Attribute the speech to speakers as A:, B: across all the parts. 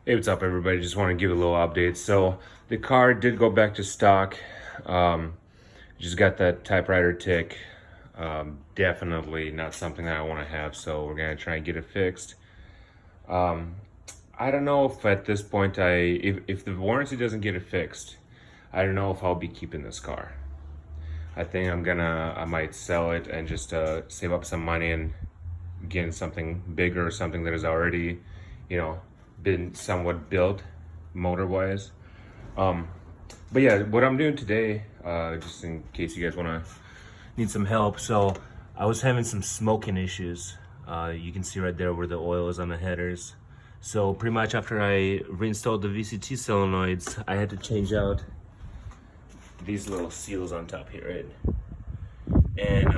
A: Hey, what's up, everybody? Just want to give a little update. So the car did go back to stock. Just got that typewriter tick. Definitely not something that I want to have, so we're gonna try and get it fixed. Um, I don't know if at this point if the warranty doesn't get it fixed, I don't know if I'll be keeping this car. I think I might sell it and just save up some money and get something bigger, something that is already, you know, been somewhat built motor wise. Um, but yeah, what I'm doing today, just in case you guys want to need some help. So I was having some smoking issues. You can see right there where the oil is on the headers. So pretty much after I reinstalled the VCT solenoids, I had to change out these little seals on top here, right? And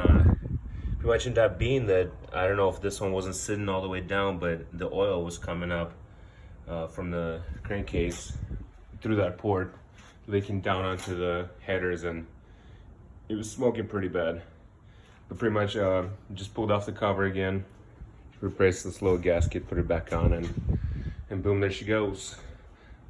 A: pretty much ended up being that, I don't know if this one wasn't sitting all the way down, but the oil was coming up from the crankcase through that port, leaking down onto the headers, and it was smoking pretty bad. But pretty much just pulled off the cover again, replaced this little gasket, put it back on, and boom, there she goes.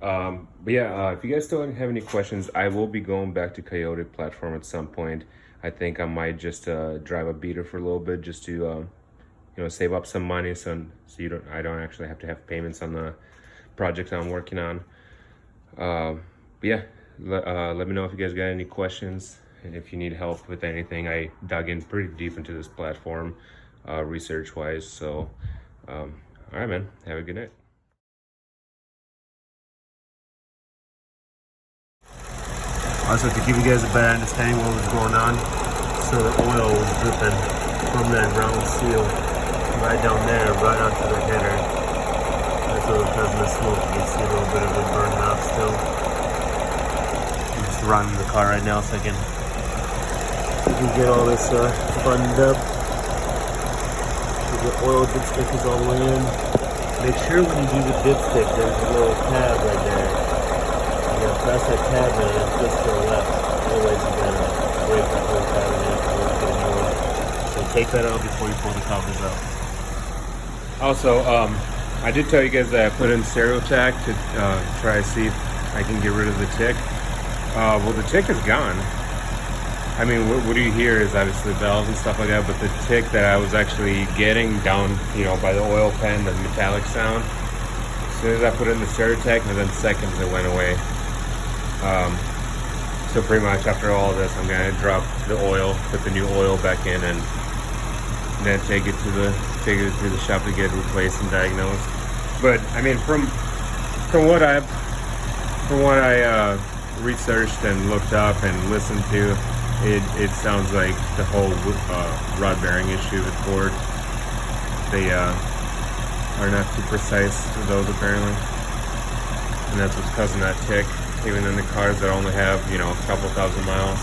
A: But yeah, if you guys still have any questions, I will be going back to Coyote platform at some point. I think I might just drive a beater for a little bit, just to save up some money, so I don't actually have to have payments on the project I'm working on. But yeah, let me know if you guys got any questions, and if you need help with anything. I dug in pretty deep into this platform, research wise. So all right, man, have a good night. Also, to give you guys a better understanding what was going on, so the oil was dripping from that round seal right down there, right onto the header. That's what was causing the smoke. You can see a little bit of it burning off still. I'm just running the car right now so I can get all this buttoned up. So the oil dipstick is all the way in. Make sure when you do the dipstick, there's a little tab right there. You gotta press that tab in and twist to the left. Otherwise you're gonna break that whole tab and then you'll get a new one. So take that out before you pull the covers out. Also, I did tell you guys that I put in stereo tack to try to see if I can get rid of the tick. Well, the tick is gone. I mean, what you hear is obviously valves and stuff like that, but the tick that I was actually getting down, by the oil pan, the metallic sound, as soon as I put in the stereo tack, within seconds it went away. So pretty much after all of this, I'm gonna drop the oil, put the new oil back in, and then take it to the shop to get replaced and diagnosed. But I mean, from what I researched and looked up and listened to, it sounds like the whole rod bearing issue with Ford. They are not too precise with those apparently, and that's what's causing that tick. Even in the cars that only have a couple thousand miles.